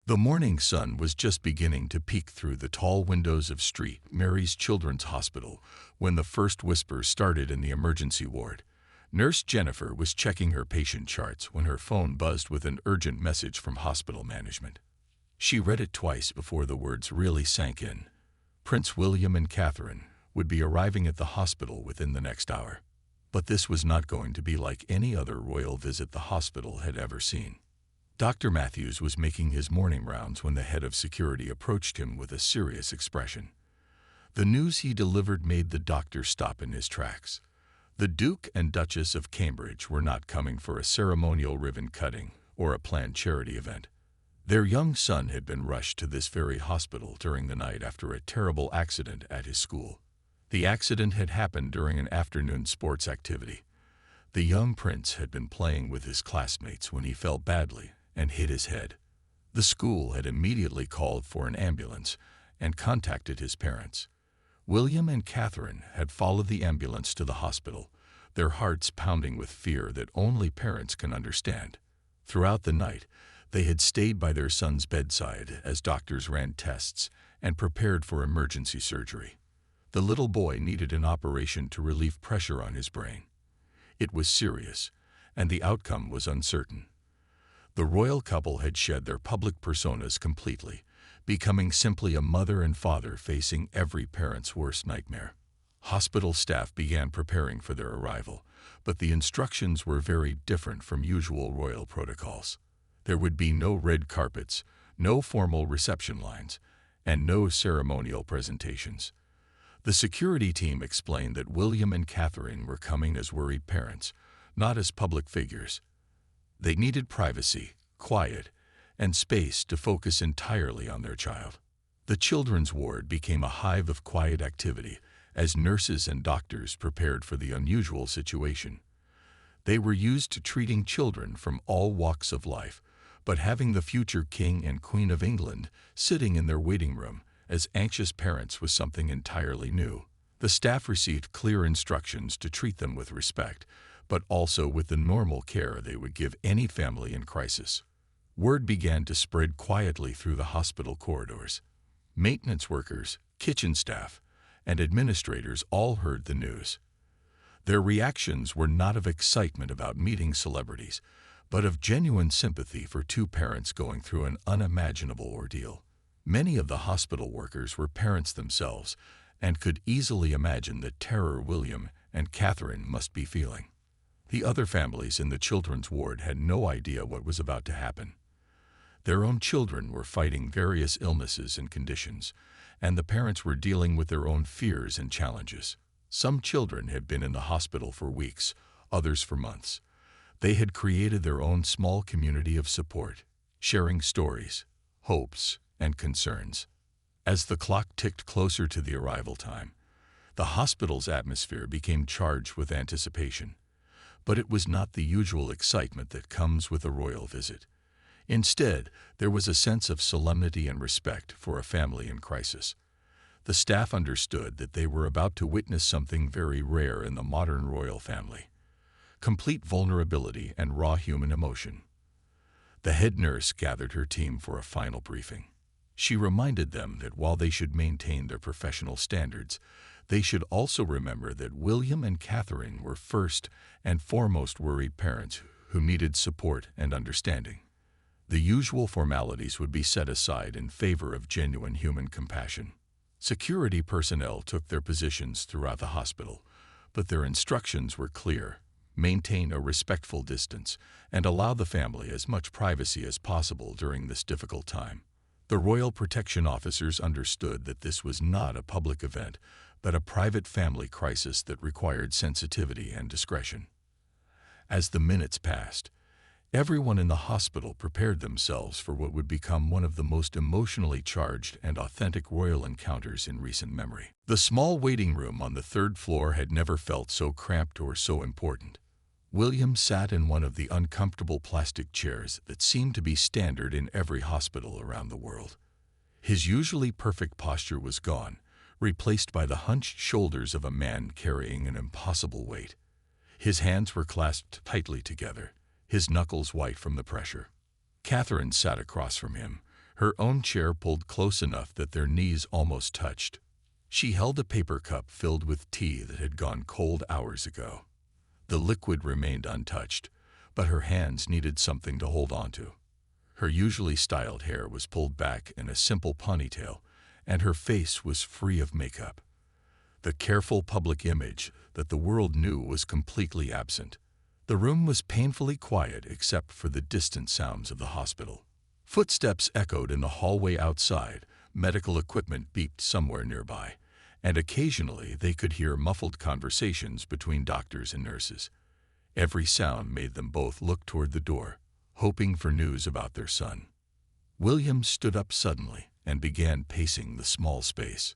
The morning sun was just beginning to peek through the tall windows of St. Mary's Children's Hospital when the first whispers started in the emergency ward. Nurse Jennifer was checking her patient charts when her phone buzzed with an urgent message from hospital management. She read it twice before the words really sank in. Prince William and Catherine would be arriving at the hospital within the next hour. But this was not going to be like any other royal visit the hospital had ever seen. Dr. Matthews was making his morning rounds when the head of security approached him with a serious expression. The news he delivered made the doctor stop in his tracks. The Duke and Duchess of Cambridge were not coming for a ceremonial ribbon cutting or a planned charity event. Their young son had been rushed to this very hospital during the night after a terrible accident at his school. The accident had happened during an afternoon sports activity. The young prince had been playing with his classmates when he fell badly and hit his head. The school had immediately called for an ambulance and contacted his parents. William and Catherine had followed the ambulance to the hospital, their hearts pounding with fear that only parents can understand. Throughout the night, they had stayed by their son's bedside as doctors ran tests and prepared for emergency surgery. The little boy needed an operation to relieve pressure on his brain. It was serious, and the outcome was uncertain. The royal couple had shed their public personas completely, becoming simply a mother and father facing every parent's worst nightmare. Hospital staff began preparing for their arrival, but the instructions were very different from usual royal protocols. There would be no red carpets, no formal reception lines, and no ceremonial presentations. The security team explained that William and Catherine were coming as worried parents, not as public figures. They needed privacy, quiet, and space to focus entirely on their child. The children's ward became a hive of quiet activity as nurses and doctors prepared for the unusual situation. They were used to treating children from all walks of life, but having the future King and Queen of England sitting in their waiting room as anxious parents was something entirely new. The staff received clear instructions to treat them with respect, but also with the normal care they would give any family in crisis. Word began to spread quietly through the hospital corridors. Maintenance workers, kitchen staff, and administrators all heard the news. Their reactions were not of excitement about meeting celebrities, but of genuine sympathy for two parents going through an unimaginable ordeal. Many of the hospital workers were parents themselves and could easily imagine the terror William and Catherine must be feeling. The other families in the children's ward had no idea what was about to happen. Their own children were fighting various illnesses and conditions, and the parents were dealing with their own fears and challenges. Some children had been in the hospital for weeks, others for months. They had created their own small community of support, sharing stories, hopes, and concerns. As the clock ticked closer to the arrival time, the hospital's atmosphere became charged with anticipation. But it was not the usual excitement that comes with a royal visit. Instead, there was a sense of solemnity and respect for a family in crisis. The staff understood that they were about to witness something very rare in the modern royal family: complete vulnerability and raw human emotion. The head nurse gathered her team for a final briefing. She reminded them that while they should maintain their professional standards, they should also remember that William and Catherine were first and foremost worried parents who needed support and understanding. The usual formalities would be set aside in favor of genuine human compassion. Security personnel took their positions throughout the hospital, but their instructions were clear: maintain a respectful distance and allow the family as much privacy as possible during this difficult time. The royal protection officers understood that this was not a public event, but a private family crisis that required sensitivity and discretion. As the minutes passed, everyone in the hospital prepared themselves for what would become one of the most emotionally charged and authentic royal encounters in recent memory. The small waiting room on the third floor had never felt so cramped or so important. William sat in one of the uncomfortable plastic chairs that seemed to be standard in every hospital around the world. His usually perfect posture was gone, replaced by the hunched shoulders of a man carrying an impossible weight. His hands were clasped tightly together, his knuckles white from the pressure. Catherine sat across from him, her own chair pulled close enough that their knees almost touched. She held a paper cup filled with tea that had gone cold hours ago. The liquid remained untouched, but her hands needed something to hold onto. Her usually styled hair was pulled back in a simple ponytail, and her face was free of makeup. The careful public image that the world knew was completely absent. The room was painfully quiet except for the distant sounds of the hospital. Footsteps echoed in the hallway outside, medical equipment beeped somewhere nearby, and occasionally they could hear muffled conversations between doctors and nurses. Every sound made them both look toward the door, hoping for news about their son. William stood up suddenly and began pacing the small space.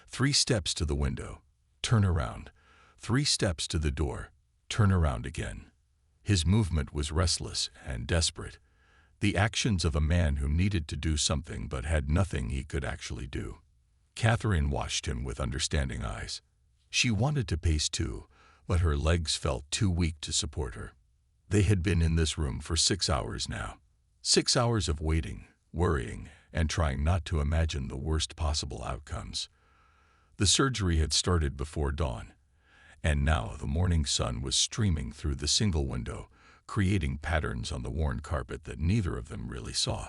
3 steps to the window, turn around. 3 steps to the door, turn around again. His movement was restless and desperate, the actions of a man who needed to do something but had nothing he could actually do. Catherine watched him with understanding eyes. She wanted to pace too, but her legs felt too weak to support her. They had been in this room for 6 hours now. 6 hours of waiting, worrying, and trying not to imagine the worst possible outcomes. The surgery had started before dawn, and now the morning sun was streaming through the single window, creating patterns on the worn carpet that neither of them really saw.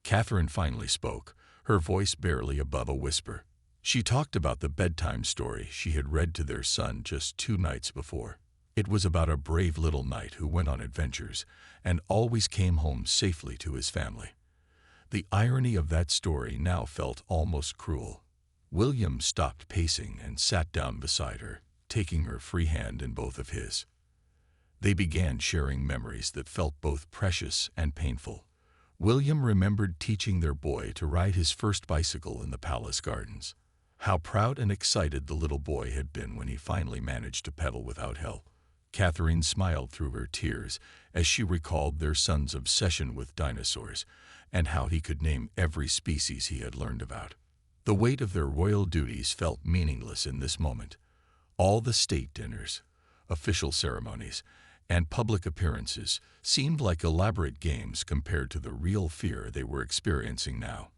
Catherine finally spoke, her voice barely above a whisper. She talked about the bedtime story she had read to their son just 2 nights before. It was about a brave little knight who went on adventures and always came home safely to his family. The irony of that story now felt almost cruel. William stopped pacing and sat down beside her, taking her free hand in both of his. They began sharing memories that felt both precious and painful. William remembered teaching their boy to ride his first bicycle in the palace gardens. How proud and excited the little boy had been when he finally managed to pedal without help. Catherine smiled through her tears as she recalled their son's obsession with dinosaurs and how he could name every species he had learned about. The weight of their royal duties felt meaningless in this moment. All the state dinners, official ceremonies, and public appearances seemed like elaborate games compared to the real fear they were experiencing now.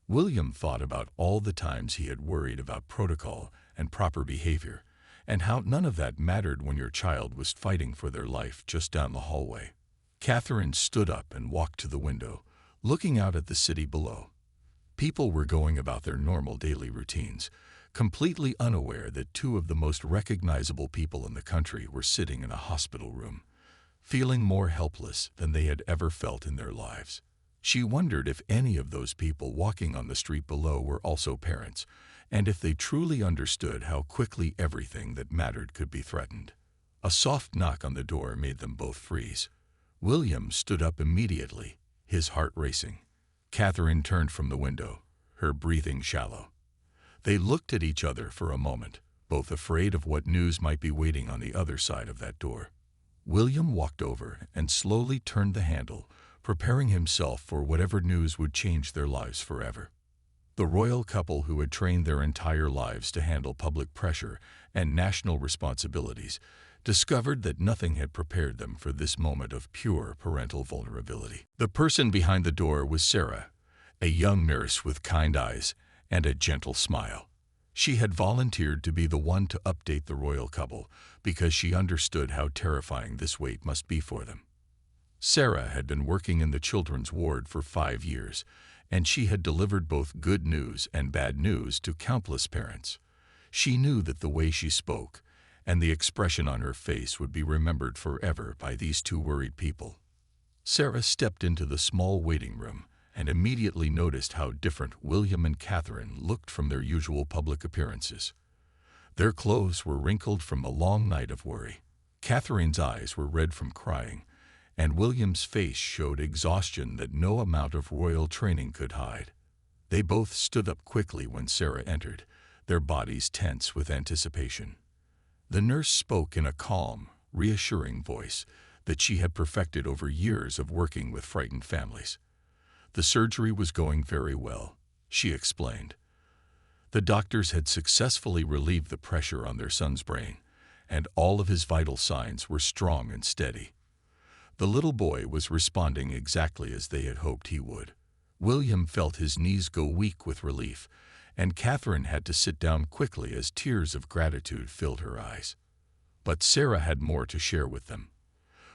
William thought about all the times he had worried about protocol and proper behavior, and how none of that mattered when your child was fighting for their life just down the hallway. Catherine stood up and walked to the window, looking out at the city below. People were going about their normal daily routines, completely unaware that 2 of the most recognizable people in the country were sitting in a hospital room, feeling more helpless than they had ever felt in their lives. She wondered if any of those people walking on the street below were also parents, and if they truly understood how quickly everything that mattered could be threatened. A soft knock on the door made them both freeze. William stood up immediately, his heart racing. Catherine turned from the window, her breathing shallow. They looked at each other for a moment, both afraid of what news might be waiting on the other side of that door. William walked over and slowly turned the handle, preparing himself for whatever news would change their lives forever. The royal couple who had trained their entire lives to handle public pressure and national responsibilities discovered that nothing had prepared them for this moment of pure parental vulnerability. The person behind the door was Sarah, a young nurse with kind eyes and a gentle smile. She had volunteered to be the one to update the royal couple because she understood how terrifying this wait must be for them. Sarah had been working in the children's ward for 5 years, and she had delivered both good news and bad news to countless parents. She knew that the way she spoke and the expression on her face would be remembered forever by these 2 worried people. Sarah stepped into the small waiting room and immediately noticed how different William and Catherine looked from their usual public appearances. Their clothes were wrinkled from a long night of worry. Catherine's eyes were red from crying, and William's face showed exhaustion that no amount of royal training could hide. They both stood up quickly when Sarah entered, their bodies tense with anticipation. The nurse spoke in a calm, reassuring voice that she had perfected over years of working with frightened families. The surgery was going very well, she explained. The doctors had successfully relieved the pressure on their son's brain, and all of his vital signs were strong and steady. The little boy was responding exactly as they had hoped he would. William felt his knees go weak with relief, and Catherine had to sit down quickly as tears of gratitude filled her eyes. But Sarah had more to share with them.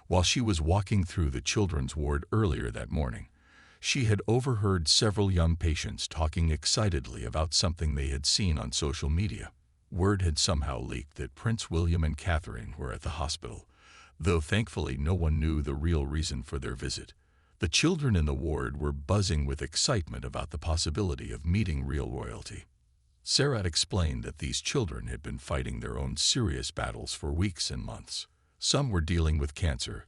While she was walking through the children's ward earlier that morning, she had overheard several young patients talking excitedly about something they had seen on social media. Word had somehow leaked that Prince William and Catherine were at the hospital, though thankfully no one knew the real reason for their visit. The children in the ward were buzzing with excitement about the possibility of meeting real royalty. Sarah explained that these children had been fighting their own serious battles for weeks and months. Some were dealing with cancer,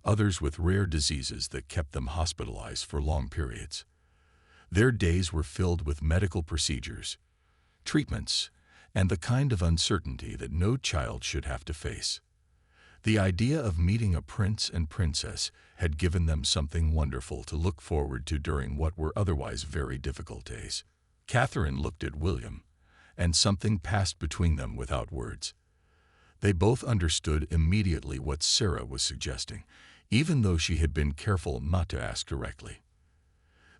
others with rare diseases that kept them hospitalized for long periods. Their days were filled with medical procedures, treatments, and the kind of uncertainty that no child should have to face. The idea of meeting a prince and princess had given them something wonderful to look forward to during what were otherwise very difficult days. Catherine looked at William, and something passed between them without words. They both understood immediately what Sarah was suggesting, even though she had been careful not to ask directly.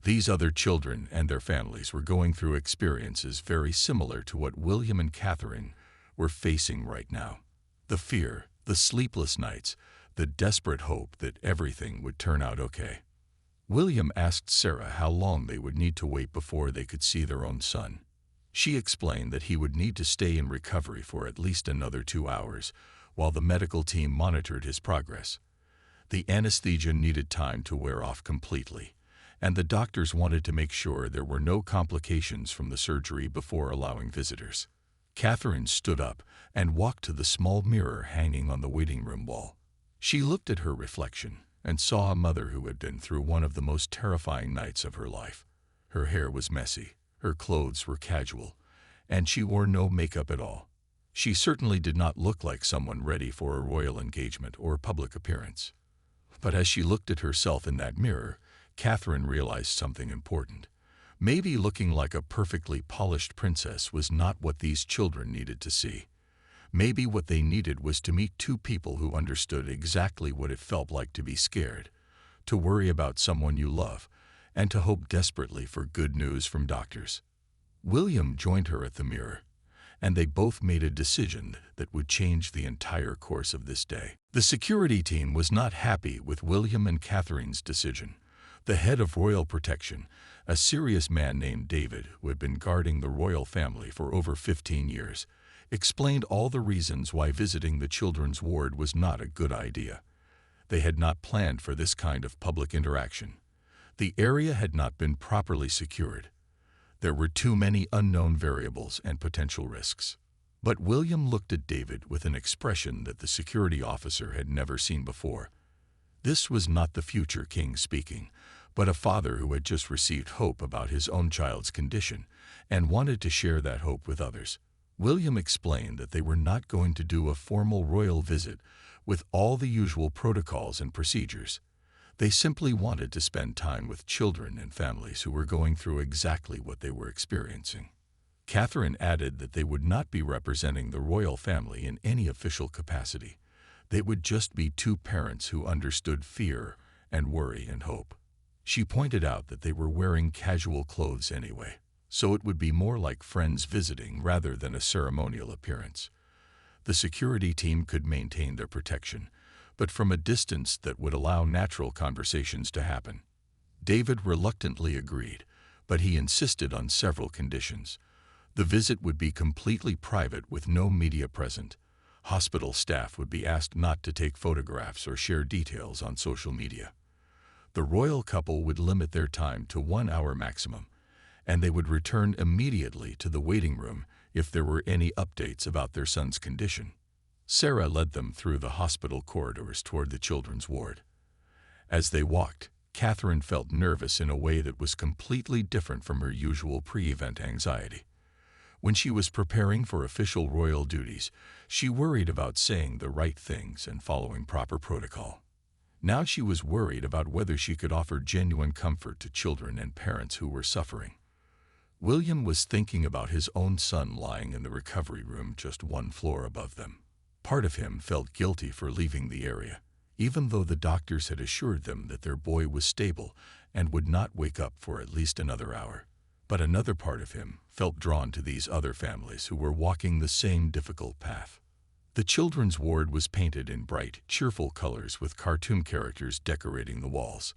These other children and their families were going through experiences very similar to what William and Catherine were facing right now. The fear, the sleepless nights, the desperate hope that everything would turn out okay. William asked Sarah how long they would need to wait before they could see their own son. She explained that he would need to stay in recovery for at least another 2 hours while the medical team monitored his progress. The anesthesia needed time to wear off completely, and the doctors wanted to make sure there were no complications from the surgery before allowing visitors. Catherine stood up and walked to the small mirror hanging on the waiting room wall. She looked at her reflection and saw a mother who had been through one of the most terrifying nights of her life. Her hair was messy, her clothes were casual, and she wore no makeup at all. She certainly did not look like someone ready for a royal engagement or public appearance. But as she looked at herself in that mirror, Catherine realized something important. Maybe looking like a perfectly polished princess was not what these children needed to see. Maybe what they needed was to meet two people who understood exactly what it felt like to be scared, to worry about someone you love, and to hope desperately for good news from doctors. William joined her at the mirror, and they both made a decision that would change the entire course of this day. The security team was not happy with William and Catherine's decision. The head of royal protection, a serious man named David who had been guarding the royal family for over 15 years, explained all the reasons why visiting the children's ward was not a good idea. They had not planned for this kind of public interaction. The area had not been properly secured. There were too many unknown variables and potential risks. But William looked at David with an expression that the security officer had never seen before. This was not the future king speaking, but a father who had just received hope about his own child's condition and wanted to share that hope with others. William explained that they were not going to do a formal royal visit with all the usual protocols and procedures. They simply wanted to spend time with children and families who were going through exactly what they were experiencing. Catherine added that they would not be representing the royal family in any official capacity. They would just be two parents who understood fear and worry and hope. She pointed out that they were wearing casual clothes anyway, so it would be more like friends visiting rather than a ceremonial appearance. The security team could maintain their protection, but from a distance that would allow natural conversations to happen. David reluctantly agreed, but he insisted on several conditions. The visit would be completely private with no media present. Hospital staff would be asked not to take photographs or share details on social media. The royal couple would limit their time to 1 hour maximum, and they would return immediately to the waiting room if there were any updates about their son's condition. Sarah led them through the hospital corridors toward the children's ward. As they walked, Catherine felt nervous in a way that was completely different from her usual pre-event anxiety. When she was preparing for official royal duties, she worried about saying the right things and following proper protocol. Now she was worried about whether she could offer genuine comfort to children and parents who were suffering. William was thinking about his own son lying in the recovery room just 1 floor above them. Part of him felt guilty for leaving the area, even though the doctors had assured them that their boy was stable and would not wake up for at least another hour. But another part of him felt drawn to these other families who were walking the same difficult path. The children's ward was painted in bright, cheerful colors with cartoon characters decorating the walls.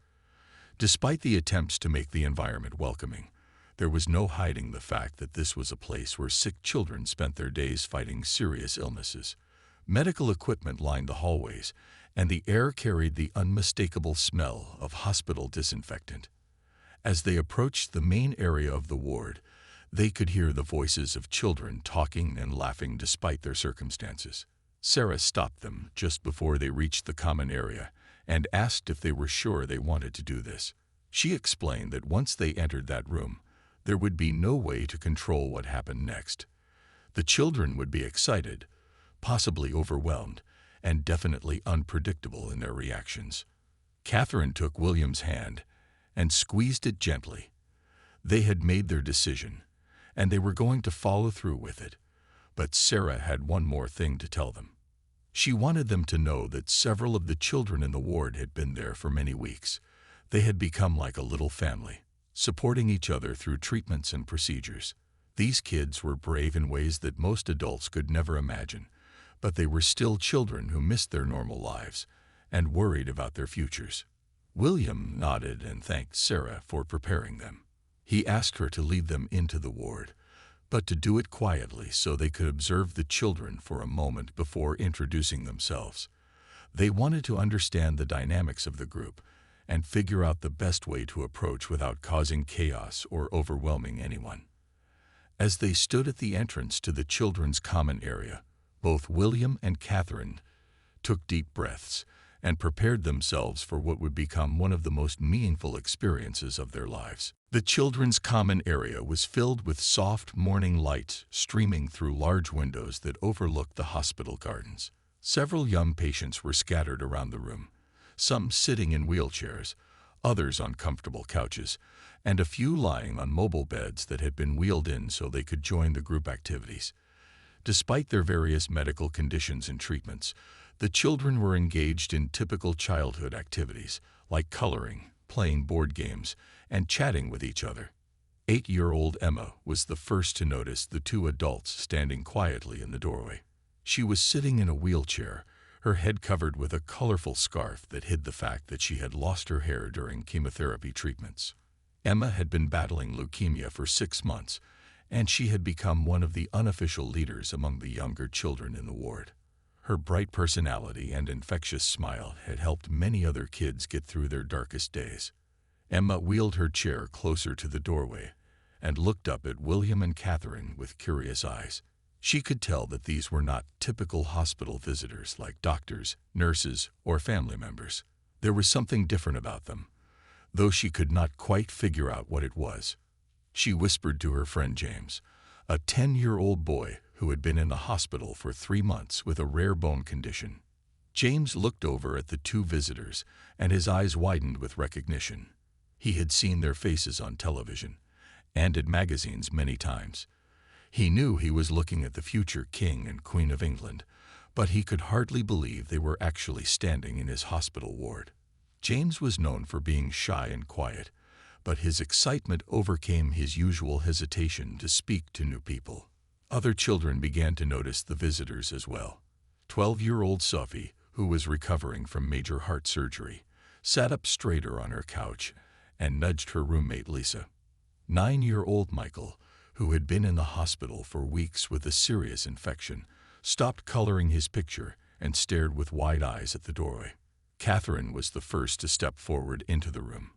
Despite the attempts to make the environment welcoming, there was no hiding the fact that this was a place where sick children spent their days fighting serious illnesses. Medical equipment lined the hallways, and the air carried the unmistakable smell of hospital disinfectant. As they approached the main area of the ward, they could hear the voices of children talking and laughing despite their circumstances. Sarah stopped them just before they reached the common area and asked if they were sure they wanted to do this. She explained that once they entered that room, there would be no way to control what happened next. The children would be excited, possibly overwhelmed, and definitely unpredictable in their reactions. Catherine took William's hand and squeezed it gently. They had made their decision, and they were going to follow through with it. But Sarah had one more thing to tell them. She wanted them to know that several of the children in the ward had been there for many weeks. They had become like a little family, supporting each other through treatments and procedures. These kids were brave in ways that most adults could never imagine, but they were still children who missed their normal lives and worried about their futures. William nodded and thanked Sarah for preparing them. He asked her to lead them into the ward, but to do it quietly so they could observe the children for a moment before introducing themselves. They wanted to understand the dynamics of the group and figure out the best way to approach without causing chaos or overwhelming anyone. As they stood at the entrance to the children's common area, both William and Catherine took deep breaths and prepared themselves for what would become one of the most meaningful experiences of their lives. The children's common area was filled with soft morning light streaming through large windows that overlooked the hospital gardens. Several young patients were scattered around the room, some sitting in wheelchairs, others on comfortable couches, and a few lying on mobile beds that had been wheeled in so they could join the group activities. Despite their various medical conditions and treatments, the children were engaged in typical childhood activities like coloring, playing board games, and chatting with each other. 8-year-old Emma was the first to notice the two adults standing quietly in the doorway. She was sitting in a wheelchair, her head covered with a colorful scarf that hid the fact that she had lost her hair during chemotherapy treatments. Emma had been battling leukemia for 6 months, and she had become one of the unofficial leaders among the younger children in the ward. Her bright personality and infectious smile had helped many other kids get through their darkest days. Emma wheeled her chair closer to the doorway and looked up at William and Catherine with curious eyes. She could tell that these were not typical hospital visitors like doctors, nurses, or family members. There was something different about them, though she could not quite figure out what it was. She whispered to her friend James, a 10-year-old boy who had been in the hospital for 3 months with a rare bone condition. James looked over at the two visitors, and his eyes widened with recognition. He had seen their faces on television and in magazines many times. He knew he was looking at the future King and Queen of England, but he could hardly believe they were actually standing in his hospital ward. James was known for being shy and quiet, but his excitement overcame his usual hesitation to speak to new people. Other children began to notice the visitors as well. 12-year-old Sophie, who was recovering from major heart surgery, sat up straighter on her couch and nudged her roommate Lisa. 9-year-old Michael, who had been in the hospital for weeks with a serious infection, stopped coloring his picture and stared with wide eyes at the doorway. Catherine was the first to step forward into the room.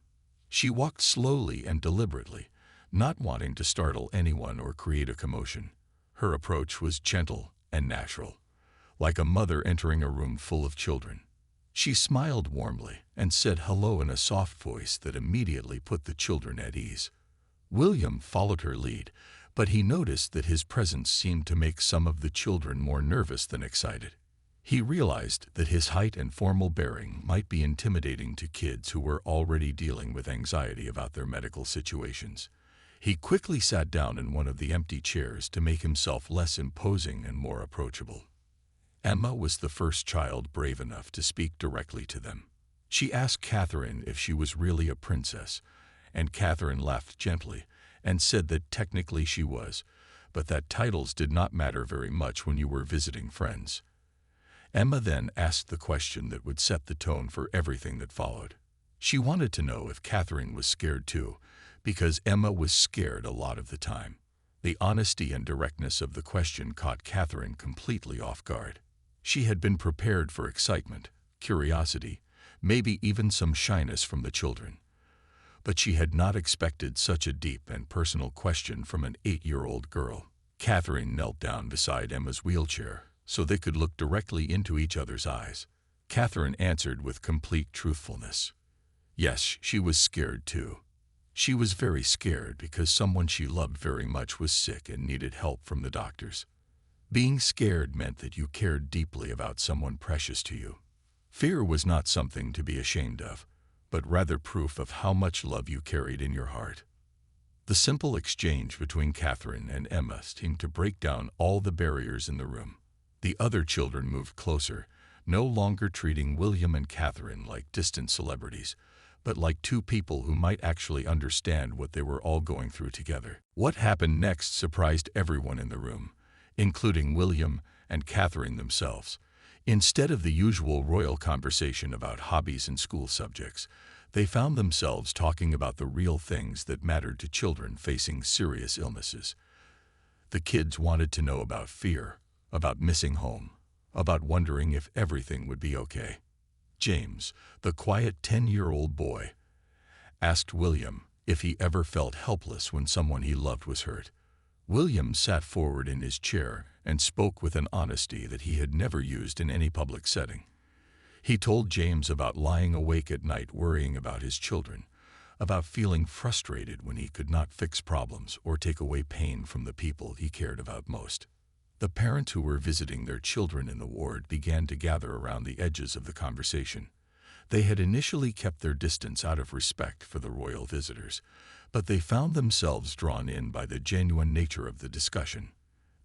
She walked slowly and deliberately, not wanting to startle anyone or create a commotion. Her approach was gentle and natural, like a mother entering a room full of children. She smiled warmly and said hello in a soft voice that immediately put the children at ease. William followed her lead, but he noticed that his presence seemed to make some of the children more nervous than excited. He realized that his height and formal bearing might be intimidating to kids who were already dealing with anxiety about their medical situations. He quickly sat down in one of the empty chairs to make himself less imposing and more approachable. Emma was the first child brave enough to speak directly to them. She asked Catherine if she was really a princess, and Catherine laughed gently and said that technically she was, but that titles did not matter very much when you were visiting friends. Emma then asked the question that would set the tone for everything that followed. She wanted to know if Catherine was scared too, because Emma was scared a lot of the time. The honesty and directness of the question caught Catherine completely off guard. She had been prepared for excitement, curiosity, maybe even some shyness from the children. But she had not expected such a deep and personal question from an 8-year-old girl. Catherine knelt down beside Emma's wheelchair so they could look directly into each other's eyes. Catherine answered with complete truthfulness. Yes, she was scared too. She was very scared because someone she loved very much was sick and needed help from the doctors. Being scared meant that you cared deeply about someone precious to you. Fear was not something to be ashamed of, but rather proof of how much love you carried in your heart. The simple exchange between Catherine and Emma seemed to break down all the barriers in the room. The other children moved closer, no longer treating William and Catherine like distant celebrities, but like two people who might actually understand what they were all going through together. What happened next surprised everyone in the room, including William and Catherine themselves. Instead of the usual royal conversation about hobbies and school subjects, they found themselves talking about the real things that mattered to children facing serious illnesses. The kids wanted to know about fear, about missing home, about wondering if everything would be okay. James, the quiet 10-year-old boy, asked William if he ever felt helpless when someone he loved was hurt. William sat forward in his chair and spoke with an honesty that he had never used in any public setting. He told James about lying awake at night worrying about his children, about feeling frustrated when he could not fix problems or take away pain from the people he cared about most. The parents who were visiting their children in the ward began to gather around the edges of the conversation. They had initially kept their distance out of respect for the royal visitors, but they found themselves drawn in by the genuine nature of the discussion.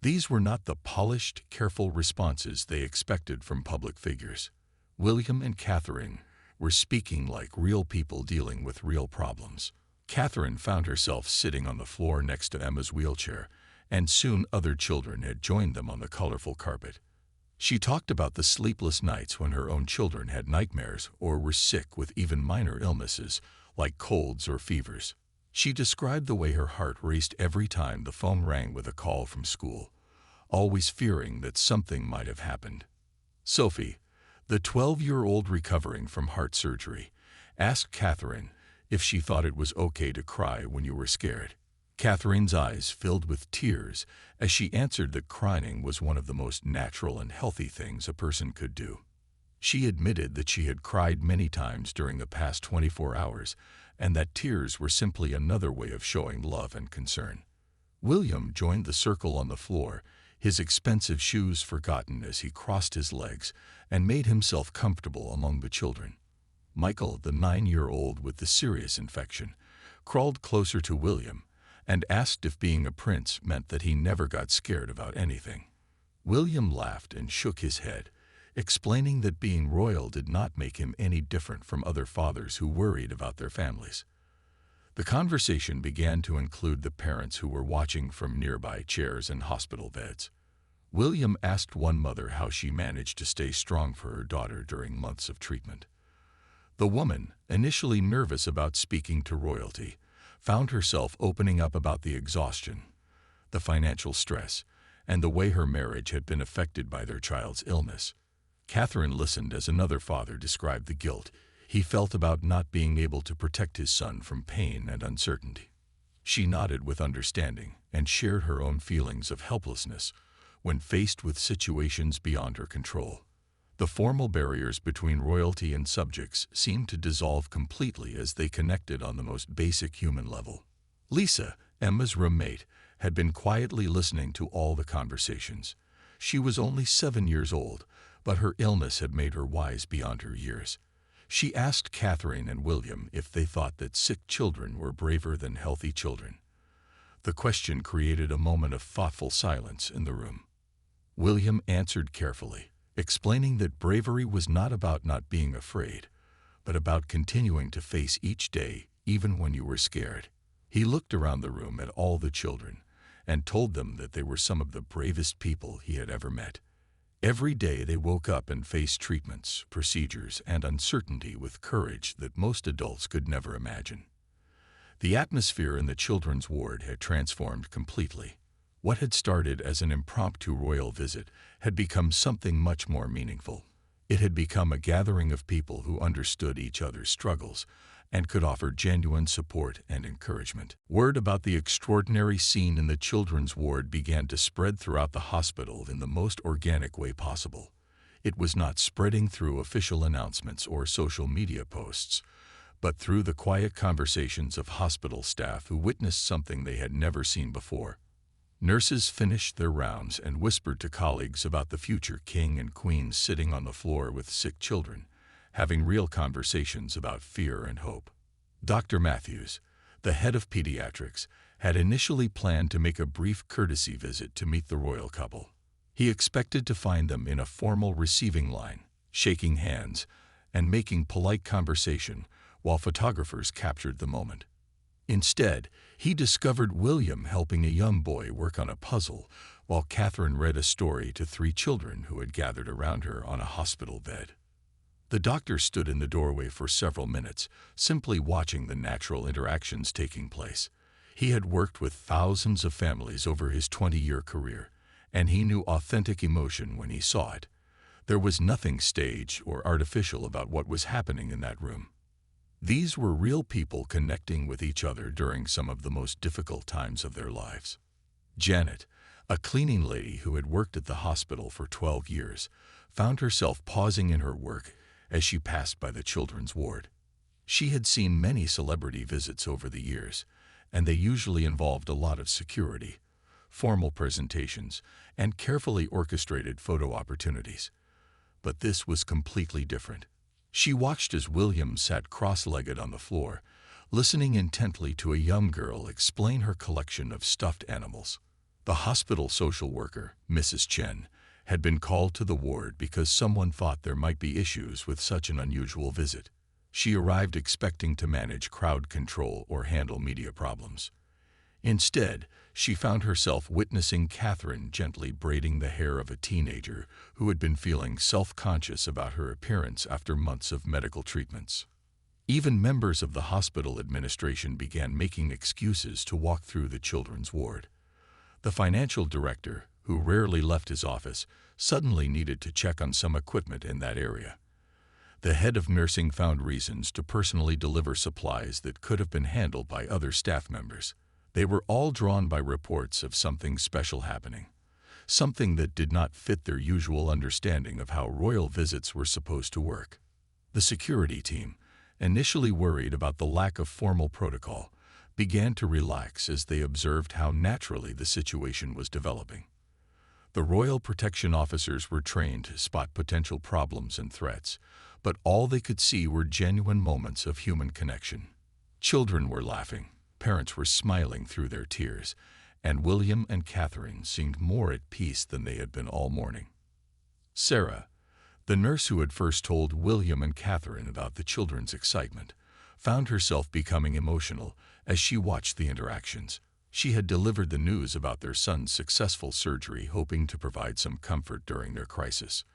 These were not the polished, careful responses they expected from public figures. William and Catherine were speaking like real people dealing with real problems. Catherine found herself sitting on the floor next to Emma's wheelchair, and soon other children had joined them on the colorful carpet. She talked about the sleepless nights when her own children had nightmares or were sick with even minor illnesses, like colds or fevers. She described the way her heart raced every time the phone rang with a call from school, always fearing that something might have happened. Sophie, the 12-year-old recovering from heart surgery, asked Catherine if she thought it was okay to cry when you were scared. Catherine's eyes filled with tears as she answered that crying was one of the most natural and healthy things a person could do. She admitted that she had cried many times during the past 24 hours and that tears were simply another way of showing love and concern. William joined the circle on the floor, his expensive shoes forgotten as he crossed his legs and made himself comfortable among the children. Michael, the 9-year-old with the serious infection, crawled closer to William and asked if being a prince meant that he never got scared about anything. William laughed and shook his head, explaining that being royal did not make him any different from other fathers who worried about their families. The conversation began to include the parents who were watching from nearby chairs and hospital beds. William asked one mother how she managed to stay strong for her daughter during months of treatment. The woman, initially nervous about speaking to royalty, found herself opening up about the exhaustion, the financial stress, and the way her marriage had been affected by their child's illness. Catherine listened as another father described the guilt he felt about not being able to protect his son from pain and uncertainty. She nodded with understanding and shared her own feelings of helplessness when faced with situations beyond her control. The formal barriers between royalty and subjects seemed to dissolve completely as they connected on the most basic human level. Lisa, Emma's roommate, had been quietly listening to all the conversations. She was only 7 years old, but her illness had made her wise beyond her years. She asked Catherine and William if they thought that sick children were braver than healthy children. The question created a moment of thoughtful silence in the room. William answered carefully, explaining that bravery was not about not being afraid, but about continuing to face each day, even when you were scared. He looked around the room at all the children and told them that they were some of the bravest people he had ever met. Every day they woke up and faced treatments, procedures, and uncertainty with courage that most adults could never imagine. The atmosphere in the children's ward had transformed completely. What had started as an impromptu royal visit had become something much more meaningful. It had become a gathering of people who understood each other's struggles and could offer genuine support and encouragement. Word about the extraordinary scene in the children's ward began to spread throughout the hospital in the most organic way possible. It was not spreading through official announcements or social media posts, but through the quiet conversations of hospital staff who witnessed something they had never seen before. Nurses finished their rounds and whispered to colleagues about the future king and queen sitting on the floor with sick children, having real conversations about fear and hope. Dr. Matthews, the head of pediatrics, had initially planned to make a brief courtesy visit to meet the royal couple. He expected to find them in a formal receiving line, shaking hands and making polite conversation while photographers captured the moment. Instead, he discovered William helping a young boy work on a puzzle while Catherine read a story to 3 children who had gathered around her on a hospital bed. The doctor stood in the doorway for several minutes, simply watching the natural interactions taking place. He had worked with thousands of families over his 20-year career, and he knew authentic emotion when he saw it. There was nothing staged or artificial about what was happening in that room. These were real people connecting with each other during some of the most difficult times of their lives. Janet, a cleaning lady who had worked at the hospital for 12 years, found herself pausing in her work as she passed by the children's ward. She had seen many celebrity visits over the years, and they usually involved a lot of security, formal presentations, and carefully orchestrated photo opportunities. But this was completely different. She watched as William sat cross-legged on the floor, listening intently to a young girl explain her collection of stuffed animals. The hospital social worker, Mrs. Chen, had been called to the ward because someone thought there might be issues with such an unusual visit. She arrived expecting to manage crowd control or handle media problems. Instead, she found herself witnessing Catherine gently braiding the hair of a teenager who had been feeling self-conscious about her appearance after months of medical treatments. Even members of the hospital administration began making excuses to walk through the children's ward. The financial director, who rarely left his office, suddenly needed to check on some equipment in that area. The head of nursing found reasons to personally deliver supplies that could have been handled by other staff members. They were all drawn by reports of something special happening, something that did not fit their usual understanding of how royal visits were supposed to work. The security team, initially worried about the lack of formal protocol, began to relax as they observed how naturally the situation was developing. The royal protection officers were trained to spot potential problems and threats, but all they could see were genuine moments of human connection. Children were laughing. Parents were smiling through their tears, and William and Catherine seemed more at peace than they had been all morning. Sarah, the nurse who had first told William and Catherine about the children's excitement, found herself becoming emotional as she watched the interactions. She had delivered the news about their son's successful surgery, hoping to provide some comfort during their crisis.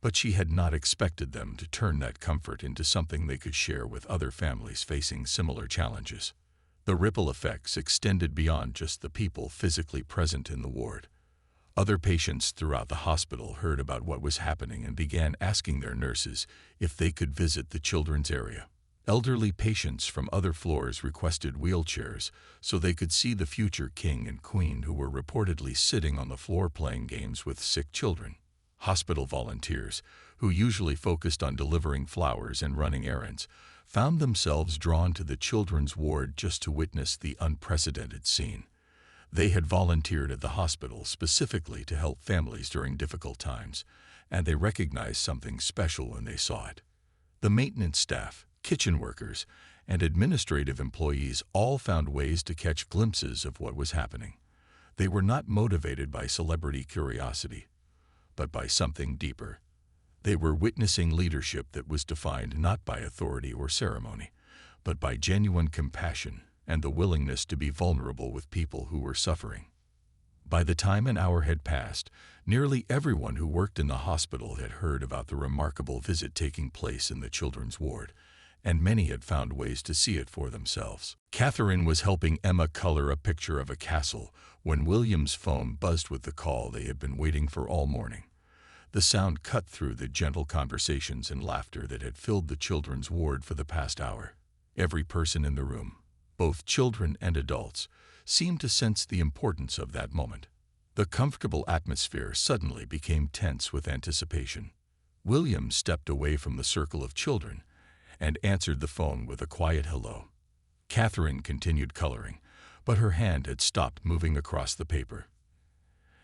But she had not expected them to turn that comfort into something they could share with other families facing similar challenges. The ripple effects extended beyond just the people physically present in the ward. Other patients throughout the hospital heard about what was happening and began asking their nurses if they could visit the children's area. Elderly patients from other floors requested wheelchairs so they could see the future king and queen, who were reportedly sitting on the floor playing games with sick children. Hospital volunteers, who usually focused on delivering flowers and running errands, found themselves drawn to the children's ward just to witness the unprecedented scene. They had volunteered at the hospital specifically to help families during difficult times, and they recognized something special when they saw it. The maintenance staff, kitchen workers, and administrative employees all found ways to catch glimpses of what was happening. They were not motivated by celebrity curiosity, but by something deeper. They were witnessing leadership that was defined not by authority or ceremony, but by genuine compassion and the willingness to be vulnerable with people who were suffering. By the time an hour had passed, nearly everyone who worked in the hospital had heard about the remarkable visit taking place in the children's ward, and many had found ways to see it for themselves. Catherine was helping Emma color a picture of a castle when William's phone buzzed with the call they had been waiting for all morning. The sound cut through the gentle conversations and laughter that had filled the children's ward for the past hour. Every person in the room, both children and adults, seemed to sense the importance of that moment. The comfortable atmosphere suddenly became tense with anticipation. William stepped away from the circle of children and answered the phone with a quiet hello. Catherine continued coloring, but her hand had stopped moving across the paper.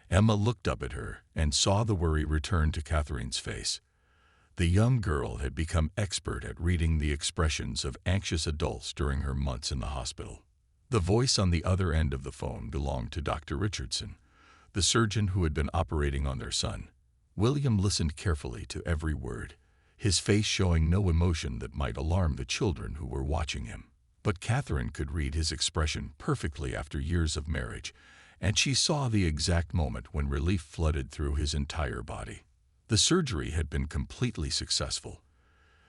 Emma looked up at her and saw the worry return to Catherine's face. The young girl had become expert at reading the expressions of anxious adults during her months in the hospital. The voice on the other end of the phone belonged to Dr. Richardson, the surgeon who had been operating on their son. William listened carefully to every word, his face showing no emotion that might alarm the children who were watching him. But Catherine could read his expression perfectly after years of marriage, and she saw the exact moment when relief flooded through his entire body. The surgery had been completely successful.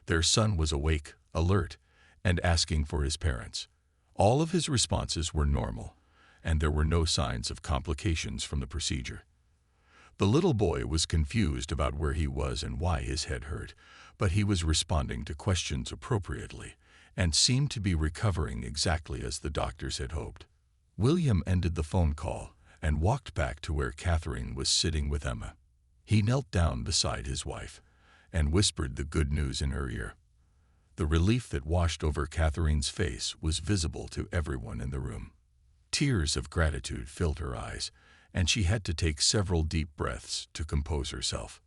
Their son was awake, alert, and asking for his parents. All of his responses were normal, and there were no signs of complications from the procedure. The little boy was confused about where he was and why his head hurt, but he was responding to questions appropriately and seemed to be recovering exactly as the doctors had hoped. William ended the phone call and walked back to where Catherine was sitting with Emma. He knelt down beside his wife and whispered the good news in her ear. The relief that washed over Catherine's face was visible to everyone in the room. Tears of gratitude filled her eyes, and she had to take several deep breaths to compose herself.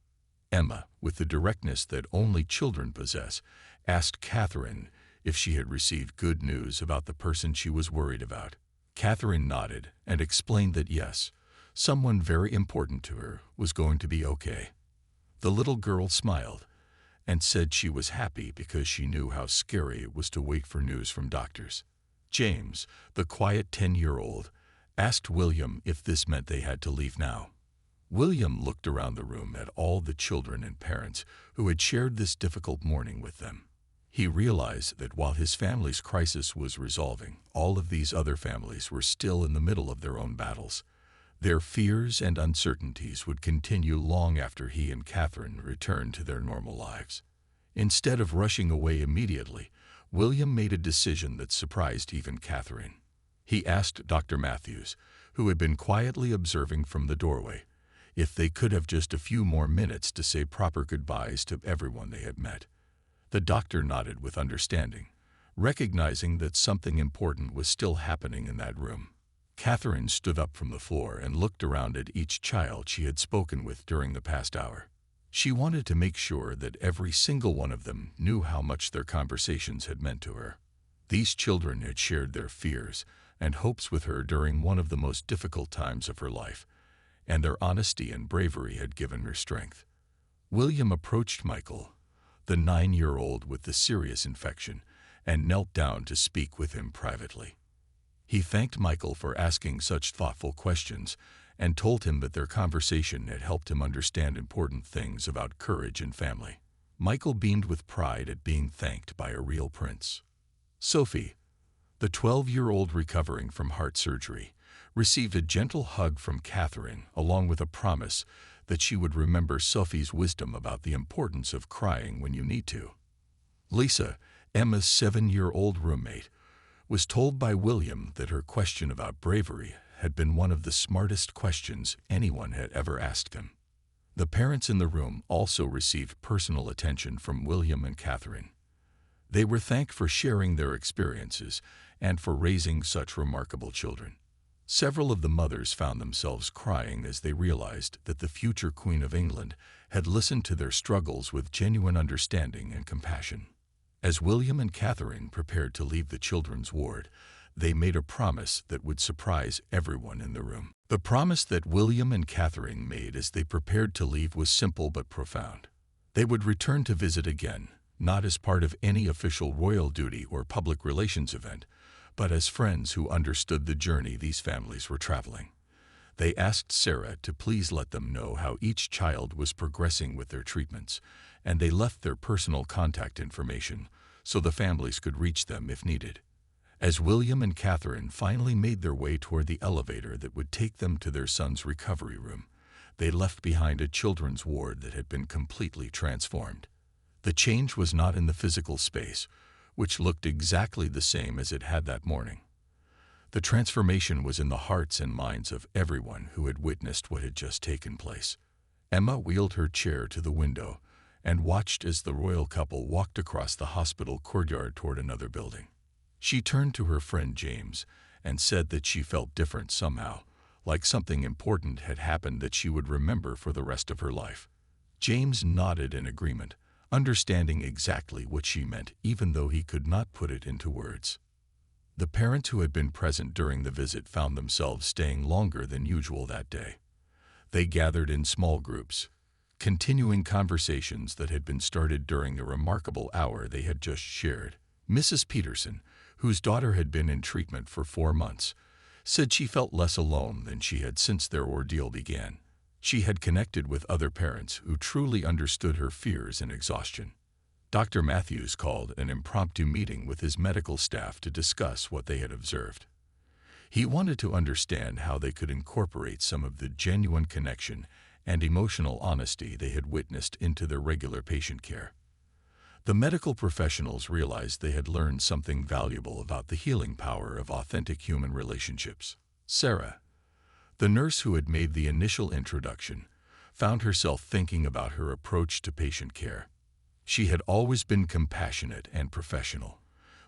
Emma, with the directness that only children possess, asked Catherine if she had received good news about the person she was worried about. Catherine nodded and explained that yes, someone very important to her was going to be okay. The little girl smiled and said she was happy because she knew how scary it was to wait for news from doctors. James, the quiet 10-year-old, asked William if this meant they had to leave now. William looked around the room at all the children and parents who had shared this difficult morning with them. He realized that while his family's crisis was resolving, all of these other families were still in the middle of their own battles. Their fears and uncertainties would continue long after he and Catherine returned to their normal lives. Instead of rushing away immediately, William made a decision that surprised even Catherine. He asked Dr. Matthews, who had been quietly observing from the doorway, if they could have just a few more minutes to say proper goodbyes to everyone they had met. The doctor nodded with understanding, recognizing that something important was still happening in that room. Catherine stood up from the floor and looked around at each child she had spoken with during the past hour. She wanted to make sure that every single one of them knew how much their conversations had meant to her. These children had shared their fears and hopes with her during one of the most difficult times of her life, and their honesty and bravery had given her strength. William approached Michael, the 9-year-old with the serious infection, and knelt down to speak with him privately. He thanked Michael for asking such thoughtful questions and told him that their conversation had helped him understand important things about courage and family. Michael beamed with pride at being thanked by a real prince. Sophie, the 12-year-old recovering from heart surgery, received a gentle hug from Catherine along with a promise that she would remember Sophie's wisdom about the importance of crying when you need to. Lisa, Emma's 7-year-old roommate, was told by William that her question about bravery had been one of the smartest questions anyone had ever asked him. The parents in the room also received personal attention from William and Catherine. They were thanked for sharing their experiences and for raising such remarkable children. Several of the mothers found themselves crying as they realized that the future Queen of England had listened to their struggles with genuine understanding and compassion. As William and Catherine prepared to leave the children's ward, they made a promise that would surprise everyone in the room. The promise that William and Catherine made as they prepared to leave was simple but profound. They would return to visit again, not as part of any official royal duty or public relations event, but as friends who understood the journey these families were traveling. They asked Sarah to please let them know how each child was progressing with their treatments, and they left their personal contact information so the families could reach them if needed. As William and Catherine finally made their way toward the elevator that would take them to their son's recovery room, they left behind a children's ward that had been completely transformed. The change was not in the physical space, which looked exactly the same as it had that morning. The transformation was in the hearts and minds of everyone who had witnessed what had just taken place. Emma wheeled her chair to the window and watched as the royal couple walked across the hospital courtyard toward another building. She turned to her friend James and said that she felt different somehow, like something important had happened that she would remember for the rest of her life. James nodded in agreement, understanding exactly what she meant, even though he could not put it into words. The parents who had been present during the visit found themselves staying longer than usual that day. They gathered in small groups, continuing conversations that had been started during the remarkable hour they had just shared. Mrs. Peterson, whose daughter had been in treatment for 4 months, said she felt less alone than she had since their ordeal began. She had connected with other parents who truly understood her fears and exhaustion. Dr. Matthews called an impromptu meeting with his medical staff to discuss what they had observed. He wanted to understand how they could incorporate some of the genuine connection and emotional honesty they had witnessed into their regular patient care. The medical professionals realized they had learned something valuable about the healing power of authentic human relationships. Sarah, the nurse who had made the initial introduction, found herself thinking about her approach to patient care. She had always been compassionate and professional,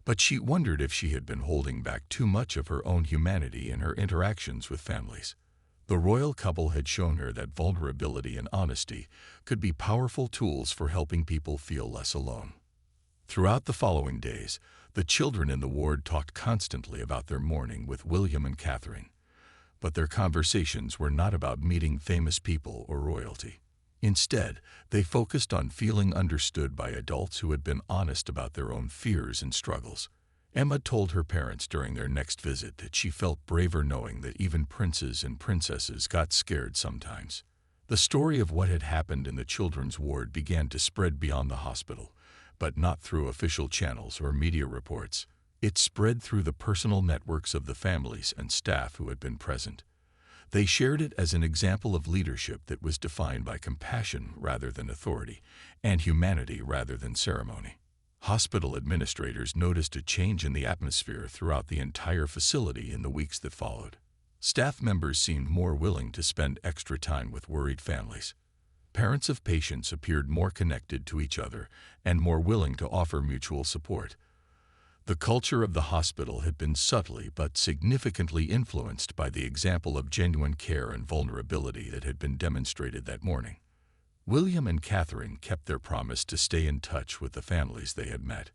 but she wondered if she had been holding back too much of her own humanity in her interactions with families. The royal couple had shown her that vulnerability and honesty could be powerful tools for helping people feel less alone. Throughout the following days, the children in the ward talked constantly about their morning with William and Catherine, but their conversations were not about meeting famous people or royalty. Instead, they focused on feeling understood by adults who had been honest about their own fears and struggles. Emma told her parents during their next visit that she felt braver knowing that even princes and princesses got scared sometimes. The story of what had happened in the children's ward began to spread beyond the hospital, but not through official channels or media reports. It spread through the personal networks of the families and staff who had been present. They shared it as an example of leadership that was defined by compassion rather than authority, and humanity rather than ceremony. Hospital administrators noticed a change in the atmosphere throughout the entire facility in the weeks that followed. Staff members seemed more willing to spend extra time with worried families. Parents of patients appeared more connected to each other and more willing to offer mutual support. The culture of the hospital had been subtly but significantly influenced by the example of genuine care and vulnerability that had been demonstrated that morning. William and Catherine kept their promise to stay in touch with the families they had met.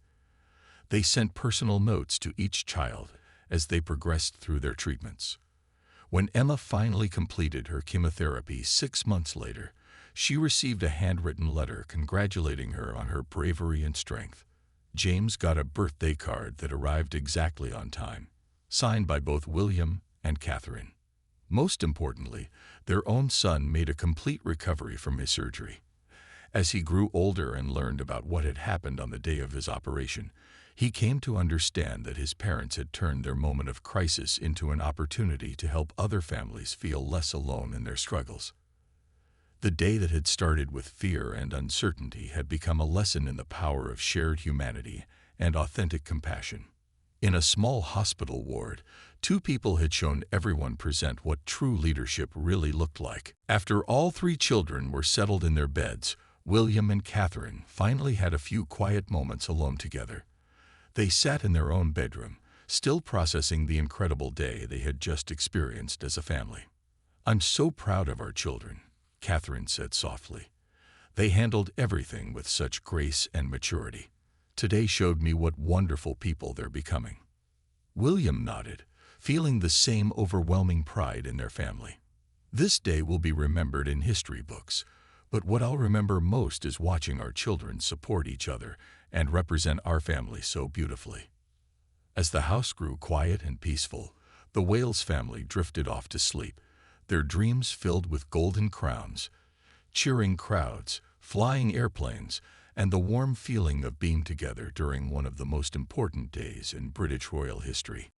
They sent personal notes to each child as they progressed through their treatments. When Emma finally completed her chemotherapy 6 months later, she received a handwritten letter congratulating her on her bravery and strength. James got a birthday card that arrived exactly on time, signed by both William and Catherine. Most importantly, their own son made a complete recovery from his surgery. As he grew older and learned about what had happened on the day of his operation, he came to understand that his parents had turned their moment of crisis into an opportunity to help other families feel less alone in their struggles. The day that had started with fear and uncertainty had become a lesson in the power of shared humanity and authentic compassion. In a small hospital ward, 2 people had shown everyone present what true leadership really looked like. After all 3 children were settled in their beds, William and Catherine finally had a few quiet moments alone together. They sat in their own bedroom, still processing the incredible day they had just experienced as a family. "I'm so proud of our children," Catherine said softly. "They handled everything with such grace and maturity. Today showed me what wonderful people they're becoming." William nodded, feeling the same overwhelming pride in their family. "This day will be remembered in history books," But what I'll remember most is watching our children support each other and represent our family so beautifully. As the house grew quiet and peaceful, the Wales family drifted off to sleep, their dreams filled with golden crowns, cheering crowds, flying airplanes, and the warm feeling of being together during one of the most important days in British royal history.